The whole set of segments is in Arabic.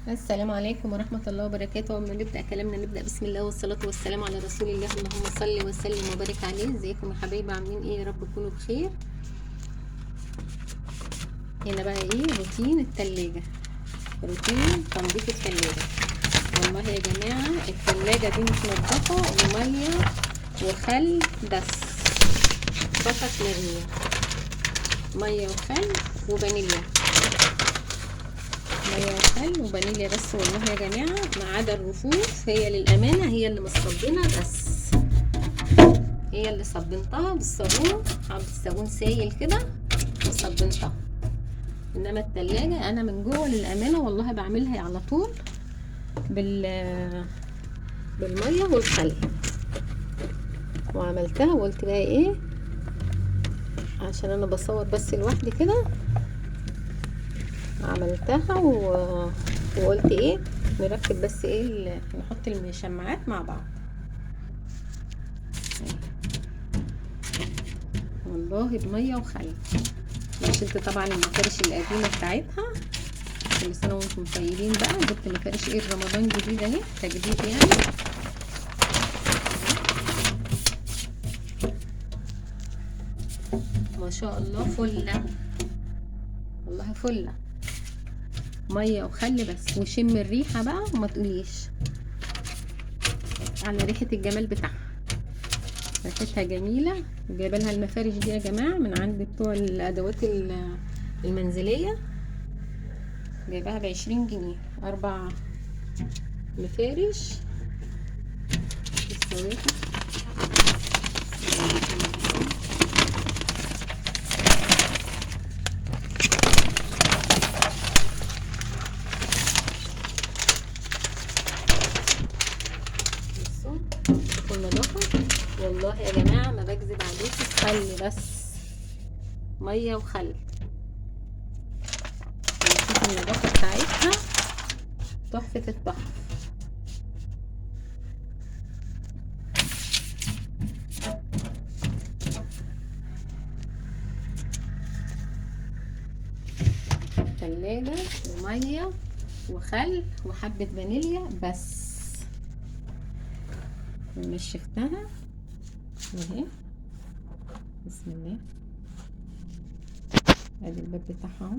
السلام عليكم ورحمة الله وبركاته. أما نبدأ كلامنا نبدأ بسم الله والصلاة والسلام على رسول الله. اللهم صل وسلم وبارك عليه. ازيكم يا حبايبي؟ عاملين ايه؟ يا رب تكونوا بخير. هنا بقى ايه روتين التلاجة، روتين تنظيف التلاجة. والله يا جماعة التلاجة دي متنضفة ومية وخل بس، فقط لا غير. مية وخل وفانيليا، ميه وخل وفانيليا بس. والله يا جماعه ما عدا الرفوف، هي للامانه هي اللي مصبنه بس، هي اللي صبنتها بالصابون، حط الصابون سايل كده وصبنتها. انما التلاجة انا من جوه للامانه والله بعملها على طول بالميه والخل. وعملتها وقلت بقى ايه، عشان انا بصور بس لوحدي كده، عملتها وقلت ايه نركب بس ايه نحط الشماعات مع بعض. والله بميه وخل. شلت طبعا المفارش القديمه بتاعتها. كل سنه وانتم طيبين. بقى جبت مفارش ايه رمضان جديد اهي، تجديد يعني. ما شاء الله فله، والله فله. ميه وخل بس، وشم الريحه بقى وما تقوليش على ريحه الجمال بتاعها. ريحتها جميله. جايبه لها المفارش دي يا جماعه من عند بتوع الادوات المنزليه، جايباها ب20 جنيه 4 مفارش. السواكي كل نظافة. والله يا جماعة ما بكذب عليكم، خل بس، مية وخل. وشوف النظافة بتاعتها تحفة التحف. تلاجة ومية وخل وحبة فانيليا بس. ونشفتها اهي، بسم الله. ادي الباب بتاعها اهو.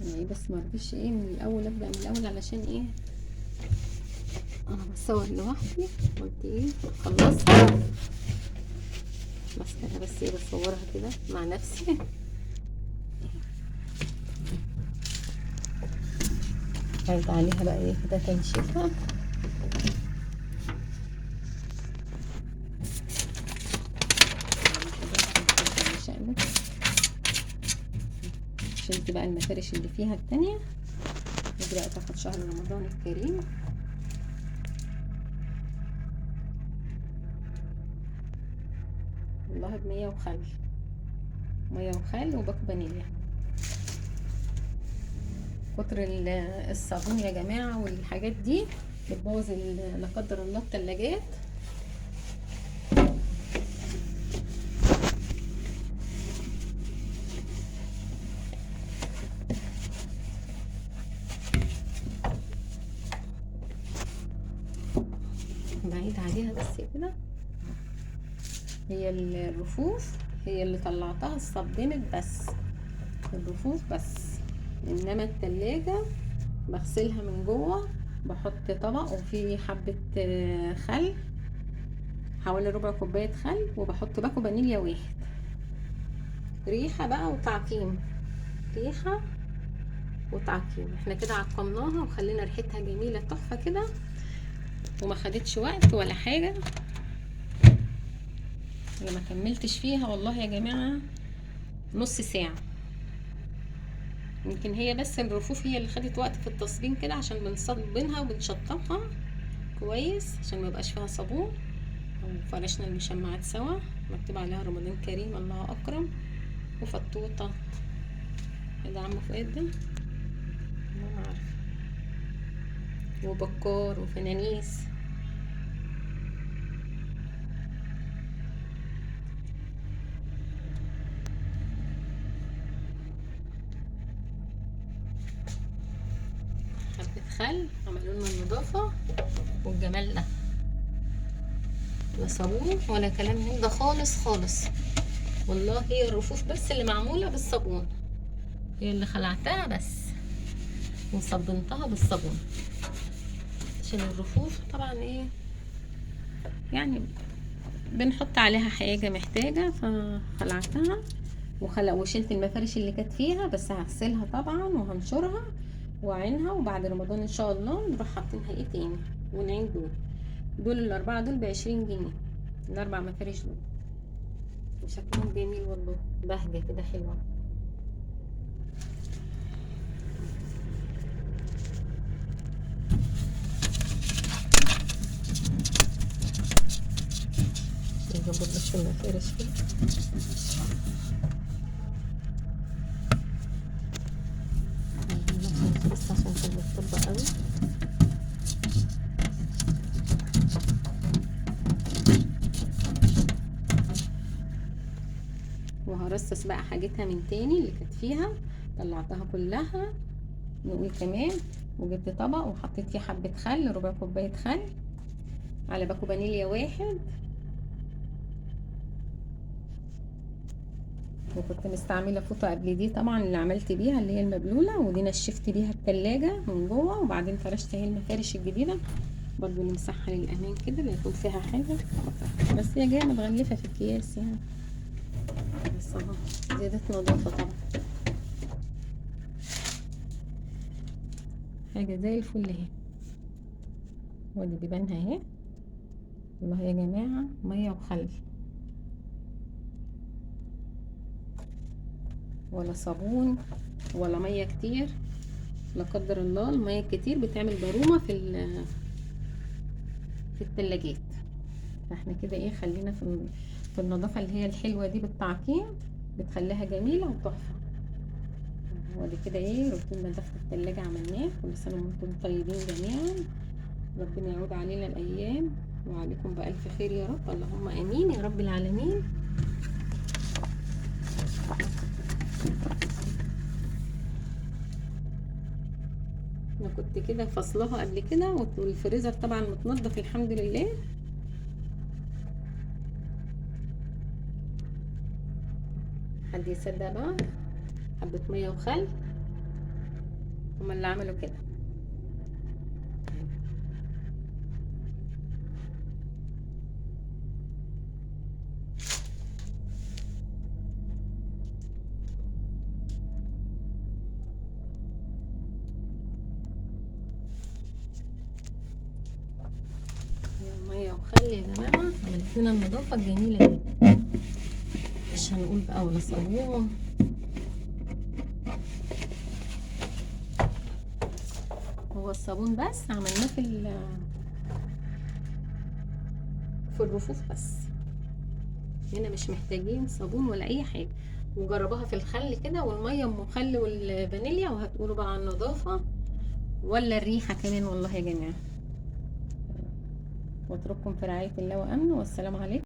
انا ايه بس مرضيش ايه من الاول ابدا من الاول، علشان ايه انا بصور لوحدي. قلت ايه خلصها بس انا بس ايه بصورها كده مع نفسي. هرد عليها بقى ايه كده تنشيفها. شلت بقى المفارش اللي فيها التانية. نجي بقى تاخد شهر رمضان الكريم. والله بمية وخل، مية وخل وباكو فانيليا. كتر الصابون يا جماعة والحاجات دي بتبوظ لا قدر الله التلاجات. بعيد عليها بس كده. هي الرفوف هي اللي طلعتها صبنت بس، الرفوف بس. انما التلاجة بغسلها من جوه، بحط طبق وفيه حبة خل، حوالي ربع كوباية خل، وبحط باكو فانيليا واحد. ريحة بقى وتعقيم، ريحة وتعقيم. احنا كده عقمناها وخلينا ريحتها جميلة تحفة كده، وما خدتش وقت ولا حاجة. انا ما كملتش فيها والله يا جماعة نص ساعة. يمكن هي بس الرفوف هي اللي خدت وقت في التصبين كده، عشان بنصبنها وبنشطفها كويس عشان ما يبقاش فيها صابون. وفرشنا المشمعات سوا، مكتوب عليها رمضان كريم الله اكرم، وفطوطة. ده عم فؤاد ده ما عارفه، وبكار وفنانيس. خل عملوا لنا النظافه والجمال ده. لا صابون ولا كلام من ده خالص خالص والله. هي الرفوف بس اللي معموله بالصابون، هي اللي خلعتها بس وصبنتها بالصابون عشان الرفوف طبعا ايه يعني بنحط عليها حاجه محتاجه، فخلعتها وشلت المفارش اللي كانت فيها، بس هغسلها طبعا وهنشرها وعينها، وبعد رمضان ان شاء الله نروح حاطينها ايه تاني ونعين دول الاربعه دول ب20 جنيه، الاربع مفارش دول وشكلهم جميل والله، بهجه كده حلوه. نظبط بس المفارش كده. بس عشان كده بتطبق قوي. وهرصص بقى حاجتها من تاني اللي كانت فيها، طلعتها كلها. نقول كمان وجبت طبق وحطيت فيه حبة خل، ربع كوباية خل على باكو فانيليا واحد، وكنت مستعملة فوطة قبل دي طبعا اللي عملت بيها اللي هي المبلولة، ودي نشفت بيها التلاجة من جوه، وبعدين فرشت اهي المفارش الجديدة برضو نمسحها للأمان كده لا يكون فيها حاجة، بس هي جاية متغلفة في الأكياس يعني، بس اهو زيادة نظافة طبعا، حاجة زي الفل اهي. ودي بيبانها اهي والله يا جماعة، مية وخل ولا صابون ولا مية كتير، لا قدر الله المية الكتير بتعمل ضرومة في التلاجات. فاحنا كده ايه خلينا في النظافة اللي هي الحلوة دي بالتعقيم، بتخليها جميلة وتحفة. ودي كده ايه روتين نظافة التلاجة عملناه. كل سنة وانتم طيبين جميعا، ربنا يعود علينا الايام وعليكم بألف خير يا رب، اللهم امين يا رب العالمين. انا كنت كده فصلها قبل كده، والفريزر طبعا متنضف الحمد لله. حد يصدق بقى حبة مية وخل هما اللي عملوا كده. مية وخل يا جماعة عملت لنا النظافة الجميلة دي، مش هنقول بقى ولا صابون. هو الصابون بس عملناه في الرفوف بس، هنا مش محتاجين صابون ولا اي حاجة. وجربوها في الخل كده والمية ام خل والفانيليا، وهتقولوا بقى عن النظافة ولا الريحة كمان والله يا جماعة. واترككم في رعاية الله وامنه، والسلام عليكم.